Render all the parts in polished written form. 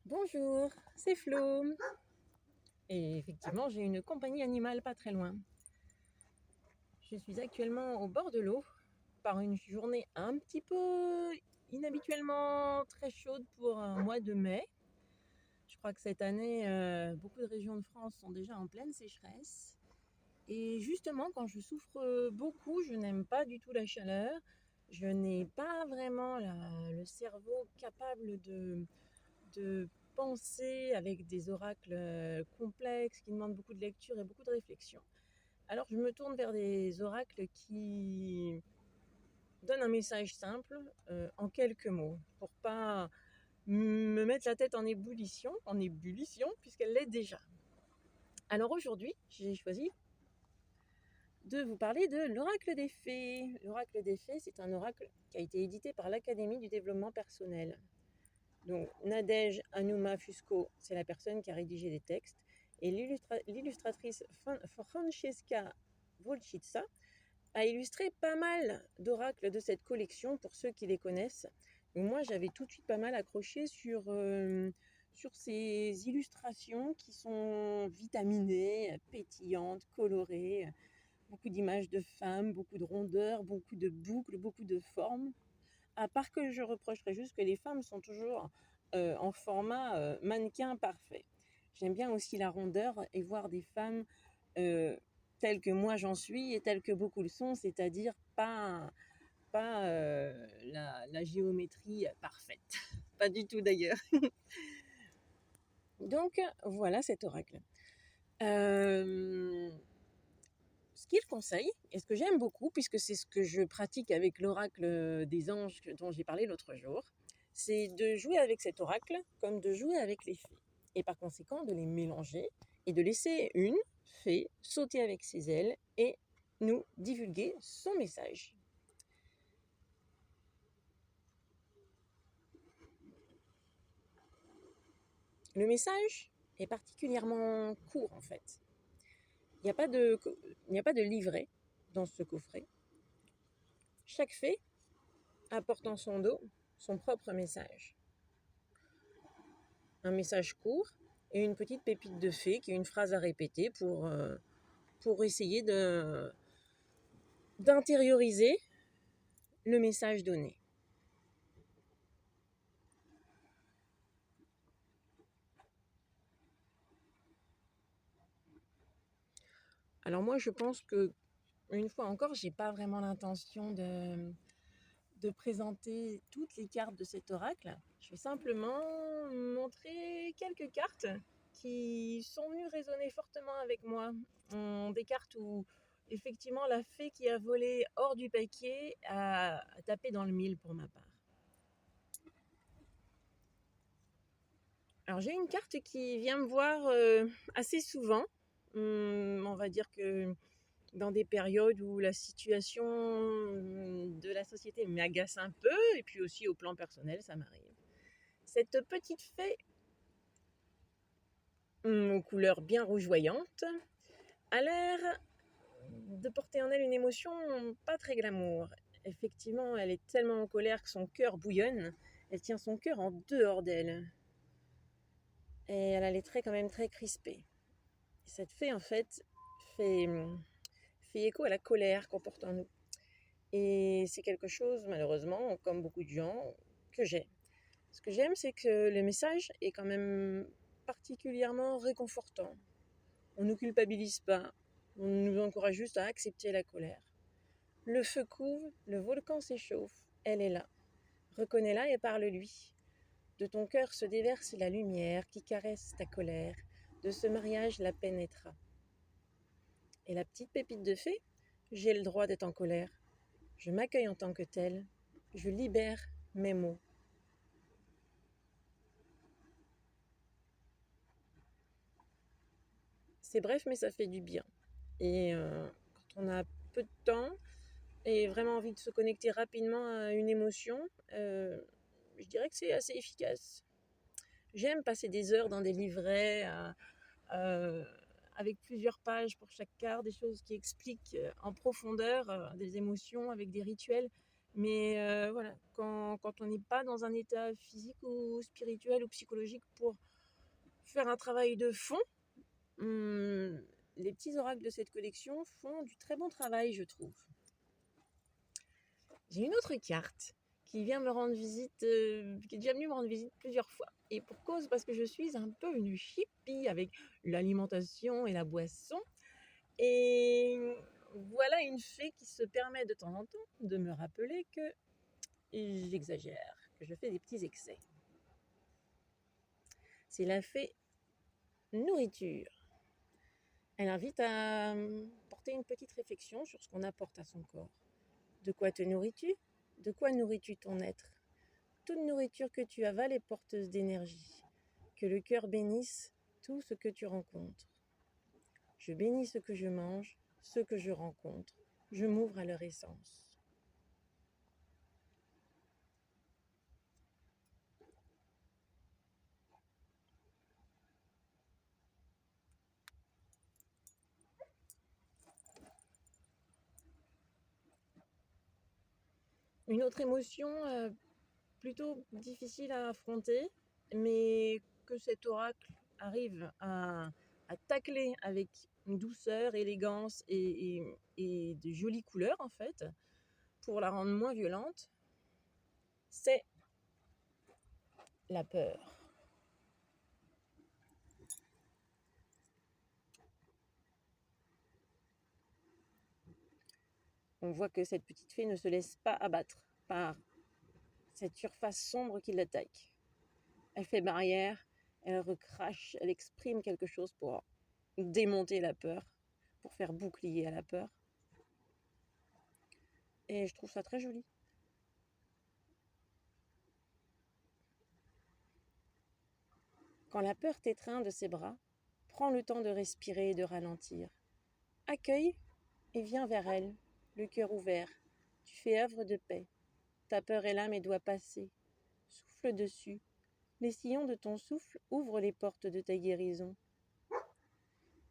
Bonjour, c'est Flo. Et effectivement, j'ai une compagnie animale pas très loin. Je suis actuellement au bord de l'eau par une journée un petit peu inhabituellement très chaude pour un mois de mai. Je crois que cette année, beaucoup de régions de France sont déjà en pleine sécheresse. Et justement, quand je souffre beaucoup, je n'aime pas du tout la chaleur. Je n'ai pas vraiment le cerveau capable de penser avec des oracles complexes qui demandent beaucoup de lecture et beaucoup de réflexion. Alors je me tourne vers des oracles qui donnent un message simple en quelques mots pour pas me mettre la tête en ébullition puisqu'elle l'est déjà. Alors aujourd'hui, j'ai choisi de vous parler de l'oracle des fées. L'oracle des fées, c'est un oracle qui a été édité par l'Académie du développement personnel. Donc, Nadège Hanouma Fusco, c'est la personne qui a rédigé les textes. Et l'illustratrice Francesca Volchitsa a illustré pas mal d'oracles de cette collection pour ceux qui les connaissent. Donc moi, j'avais tout de suite pas mal accroché sur ces illustrations qui sont vitaminées, pétillantes, colorées, beaucoup d'images de femmes, beaucoup de rondeurs, beaucoup de boucles, beaucoup de formes. À part que je reprocherais juste que les femmes sont toujours en format mannequin parfait. J'aime bien aussi la rondeur et voir des femmes euh, telles que moi j'en suis et telles que beaucoup le sont, c'est-à-dire pas la géométrie parfaite. Pas du tout d'ailleurs. Donc voilà cet oracle. Ce qu'il conseille, et ce que j'aime beaucoup, puisque c'est ce que je pratique avec l'oracle des anges dont j'ai parlé l'autre jour, c'est de jouer avec cet oracle comme de jouer avec les fées. Et par conséquent, de les mélanger et de laisser une fée sauter avec ses ailes et nous divulguer son message. Le message est particulièrement court en fait. Il n'y a pas de, il n'y a pas de livret dans ce coffret. Chaque fée apporte en son dos son propre message. Un message court et une petite pépite de fée qui est une phrase à répéter pour essayer d'intérioriser le message donné. Alors moi, je pense que une fois encore, j'ai pas vraiment l'intention de présenter toutes les cartes de cet oracle. Je vais simplement montrer quelques cartes qui sont venues résonner fortement avec moi. Des cartes où effectivement la fée qui a volé hors du paquet a tapé dans le mille pour ma part. Alors j'ai une carte qui vient me voir assez souvent. On va dire que dans des périodes où la situation de la société m'agace un peu, et puis aussi au plan personnel, ça m'arrive. Cette petite fée, aux couleurs bien rougeoyantes, a l'air de porter en elle une émotion pas très glamour. Effectivement, elle est tellement en colère que son cœur bouillonne. Elle tient son cœur en dehors d'elle. Et elle a les traits quand même très crispés. Cette fée, en fait, fait, fait écho à la colère qu'on porte en nous. Et c'est quelque chose, malheureusement, comme beaucoup de gens, que j'aime. Ce que j'aime, c'est que le message est quand même particulièrement réconfortant. On ne nous culpabilise pas, on nous encourage juste à accepter la colère. Le feu couve, le volcan s'échauffe, elle est là. Reconnais-la et parle-lui. De ton cœur se déverse la lumière qui caresse ta colère. De ce mariage, la paix naîtra. Et la petite pépite de fée, j'ai le droit d'être en colère. Je m'accueille en tant que telle. Je libère mes mots. C'est bref, mais ça fait du bien. Et quand on a peu de temps et vraiment envie de se connecter rapidement à une émotion, je dirais que c'est assez efficace. J'aime passer des heures dans des livrets avec plusieurs pages pour chaque carte, des choses qui expliquent en profondeur des émotions avec des rituels. Mais voilà, quand on n'est pas dans un état physique ou spirituel ou psychologique pour faire un travail de fond, les petits oracles de cette collection font du très bon travail, je trouve. J'ai une autre carte qui vient me rendre visite, qui est déjà venue me rendre visite plusieurs fois. Et pour cause, parce que je suis un peu une hippie avec l'alimentation et la boisson. Et voilà une fée qui se permet de temps en temps de me rappeler que j'exagère, que je fais des petits excès. C'est la fée nourriture. Elle invite à porter une petite réflexion sur ce qu'on apporte à son corps. De quoi te nourris-tu? De quoi nourris-tu ton être? Toute nourriture que tu avales est porteuse d'énergie. Que le cœur bénisse tout ce que tu rencontres. Je bénis ce que je mange, ce que je rencontre. Je m'ouvre à leur essence. Une autre émotion plutôt difficile à affronter, mais que cet oracle arrive à tacler avec douceur, élégance et de jolies couleurs en fait, pour la rendre moins violente, c'est la peur. On voit que cette petite fée ne se laisse pas abattre par cette surface sombre qui l'attaque. Elle fait barrière, elle recrache, elle exprime quelque chose pour démonter la peur, pour faire bouclier à la peur. Et je trouve ça très joli. Quand la peur t'étreint de ses bras, prends le temps de respirer et de ralentir. Accueille et viens vers elle, le cœur ouvert. Tu fais œuvre de paix. Ta peur est là mais doit passer. Souffle dessus. Les sillons de ton souffle ouvrent les portes de ta guérison.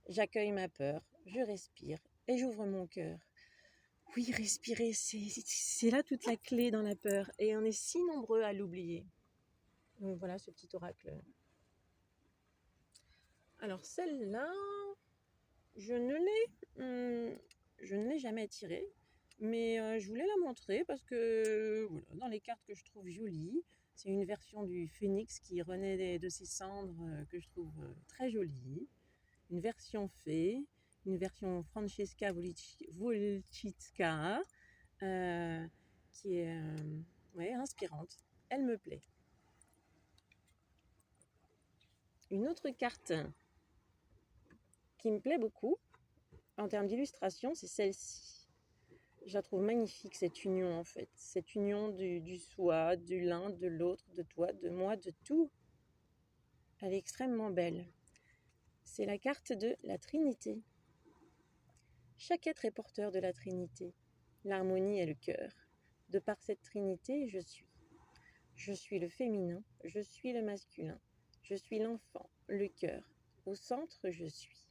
J'accueille ma peur, je respire et j'ouvre mon cœur. Oui, respirer, c'est là toute la clé dans la peur. Et on est si nombreux à l'oublier. Donc voilà ce petit oracle. Alors celle-là, je ne l'ai jamais tirée, mais je voulais la montrer parce que voilà, dans les cartes que je trouve jolies, c'est une version du phénix qui renaît de ses cendres que je trouve très jolie. Une version fée, une version Francesca Volchitska qui est inspirante. Elle me plaît. Une autre carte qui me plaît beaucoup en termes d'illustration, c'est celle-ci. Je la trouve magnifique, cette union en fait. Cette union du soi, du l'un, de l'autre, de toi, de moi, de tout. Elle est extrêmement belle. C'est la carte de la Trinité. Chaque être est porteur de la Trinité. L'harmonie est le cœur. De par cette Trinité, je suis. Je suis le féminin, je suis le masculin. Je suis l'enfant, le cœur. Au centre, je suis.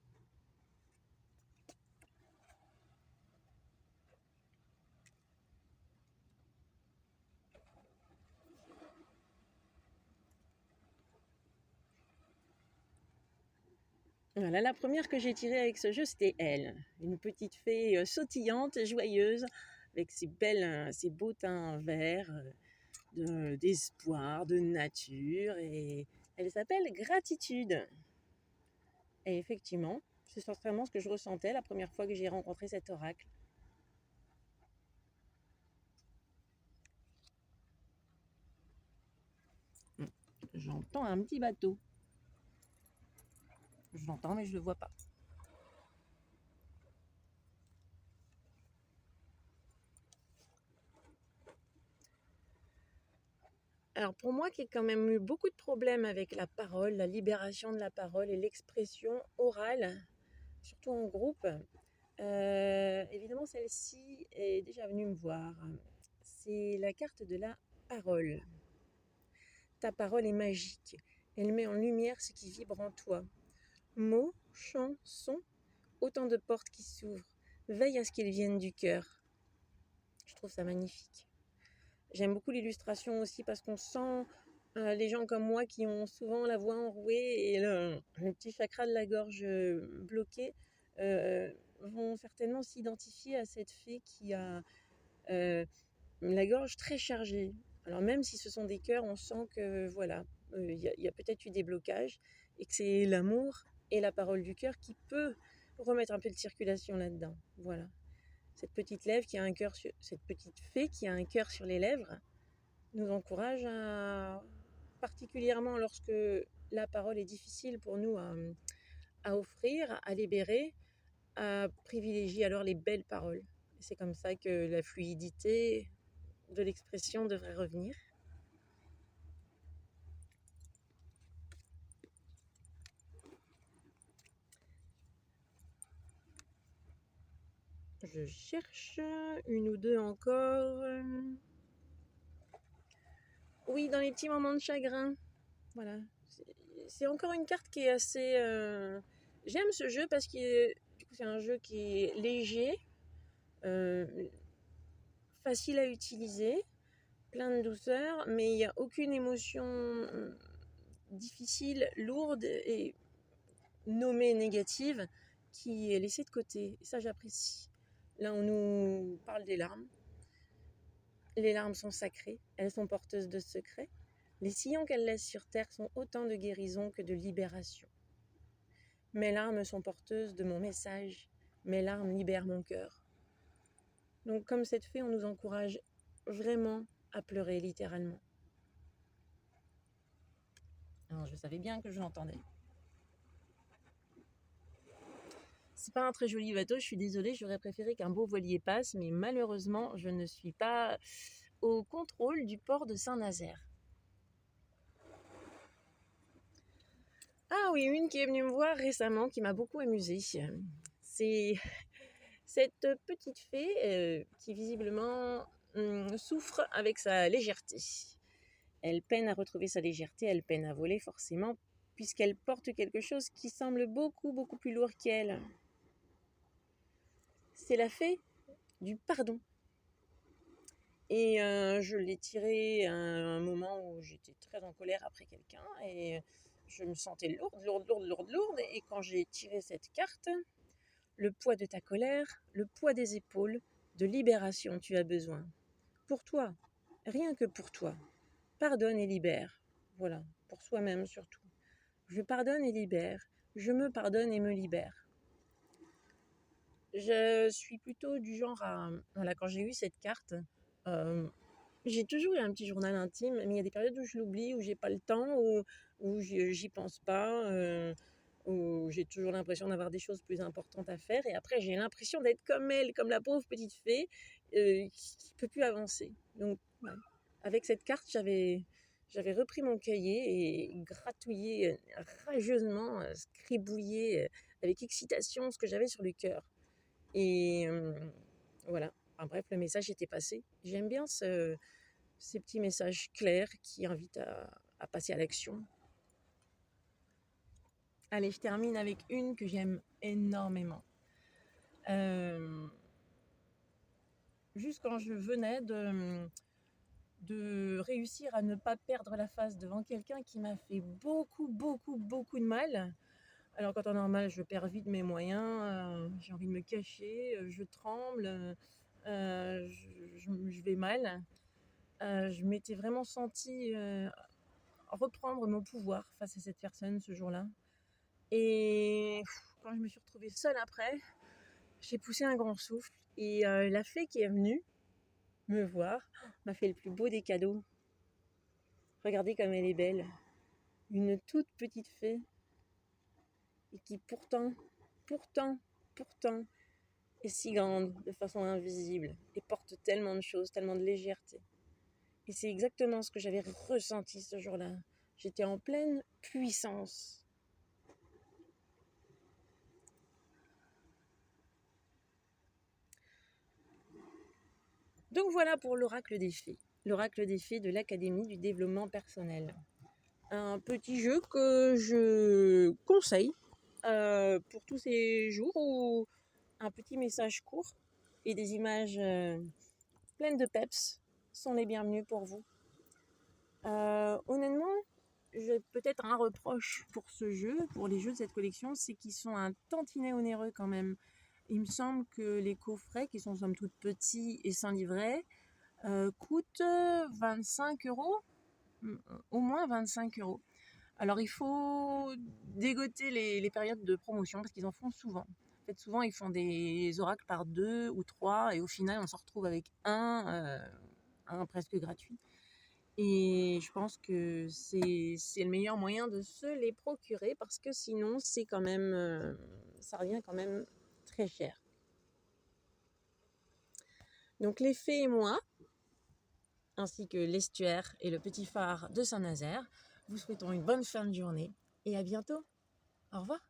Voilà, la première que j'ai tirée avec ce jeu, c'était elle. Une petite fée sautillante, joyeuse, avec ses beaux teints verts, d'espoir, de nature. Et elle s'appelle Gratitude. Et effectivement, c'est certainement ce que je ressentais la première fois que j'ai rencontré cet oracle. J'entends un petit bateau. Je l'entends, mais je ne le vois pas. Alors pour moi qui ai quand même eu beaucoup de problèmes avec la parole, la libération de la parole et l'expression orale, surtout en groupe, évidemment celle-ci est déjà venue me voir. C'est la carte de la parole. Ta parole est magique. Elle met en lumière ce qui vibre en toi. Mots, chants, sons, autant de portes qui s'ouvrent. Veille à ce qu'ils viennent du cœur. Je trouve ça magnifique. J'aime beaucoup l'illustration aussi parce qu'on sent les gens comme moi qui ont souvent la voix enrouée et le petit chakra de la gorge bloqué vont certainement s'identifier à cette fée qui a la gorge très chargée. Alors même si ce sont des cœurs, on sent que voilà, y a peut-être eu des blocages et que c'est l'amour et la parole du cœur qui peut remettre un peu de circulation là-dedans. Voilà. Cette petite fée qui a un cœur sur les lèvres nous encourage particulièrement lorsque la parole est difficile pour nous à offrir, à libérer, à privilégier alors les belles paroles. C'est comme ça que la fluidité de l'expression devrait revenir. Je cherche une ou deux encore. Oui, dans les petits moments de chagrin. Voilà. C'est encore une carte qui est assez... J'aime ce jeu parce que du coup, c'est un jeu qui est léger, facile à utiliser, plein de douceur, mais il n'y a aucune émotion difficile, lourde et nommée négative qui est laissée de côté. Et ça, j'apprécie. Là, on nous parle des larmes. Les larmes sont sacrées, elles sont porteuses de secrets. Les sillons qu'elles laissent sur terre sont autant de guérison que de libération. Mes larmes sont porteuses de mon message. Mes larmes libèrent mon cœur. Donc, comme cette fée, on nous encourage vraiment à pleurer, littéralement. Alors, je savais bien que je l'entendais. C'est pas un très joli bateau, je suis désolée, j'aurais préféré qu'un beau voilier passe, mais malheureusement, je ne suis pas au contrôle du port de Saint-Nazaire. Ah oui, une qui est venue me voir récemment, qui m'a beaucoup amusée. C'est cette petite fée qui visiblement souffre avec sa légèreté. Elle peine à retrouver sa légèreté, elle peine à voler forcément, puisqu'elle porte quelque chose qui semble beaucoup, beaucoup plus lourd qu'elle. C'est la fée du pardon. Et je l'ai tirée à un moment où j'étais très en colère après quelqu'un et je me sentais lourde. Et quand j'ai tiré cette carte, le poids de ta colère, le poids des épaules, de libération tu as besoin. Pour toi, rien que pour toi. Pardonne et libère. Voilà, pour soi-même surtout. Je pardonne et libère. Je me pardonne et me libère. Je suis plutôt du genre à... Voilà, quand j'ai eu cette carte, j'ai toujours eu un petit journal intime, mais il y a des périodes où je l'oublie, où j'ai pas le temps, où j'y pense pas, où j'ai toujours l'impression d'avoir des choses plus importantes à faire. Et après, j'ai l'impression d'être comme elle, comme la pauvre petite fée, qui peut plus avancer. Donc, ouais. Avec cette carte, j'avais repris mon cahier et gratouillé rageusement, scribouillé avec excitation ce que j'avais sur le cœur. Et voilà. Enfin, bref, le message était passé. J'aime bien ces petits messages clairs qui invitent à passer à l'action. Allez, je termine avec une que j'aime énormément. Juste quand je venais de réussir à ne pas perdre la face devant quelqu'un qui m'a fait beaucoup de mal. Alors qu'en temps normal, je perds vite mes moyens, j'ai envie de me cacher, je tremble, je vais mal. Je m'étais vraiment sentie reprendre mon pouvoir face à cette personne ce jour-là. Et quand je me suis retrouvée seule après, j'ai poussé un grand souffle et la fée qui est venue me voir m'a fait le plus beau des cadeaux. Regardez comme elle est belle. Une toute petite fée et qui pourtant est si grande de façon invisible et porte tellement de choses, tellement de légèreté. Et c'est exactement ce que j'avais ressenti ce jour-là. J'étais en pleine puissance. Donc voilà pour l'oracle des fées. L'oracle des fées de l'Académie du développement personnel. Un petit jeu que je conseille pour tous ces jours où un petit message court et des images pleines de peps sont les bienvenus pour vous. Honnêtement, j'ai peut-être un reproche pour ce jeu, pour les jeux de cette collection, c'est qu'ils sont un tantinet onéreux quand même. Il me semble que les coffrets, qui sont somme toute petits et sans livret, coûtent 25 €, au moins 25 €. Alors il faut dégoter les périodes de promotion parce qu'ils en font souvent. En fait, souvent ils font des oracles par 2 ou 3 et au final on se retrouve avec un presque gratuit. Et je pense que c'est le meilleur moyen de se les procurer parce que sinon c'est quand même ça revient quand même très cher. Donc les fées et moi, ainsi que l'estuaire et le petit phare de Saint-Nazaire, vous souhaitons une bonne fin de journée et à bientôt. Au revoir.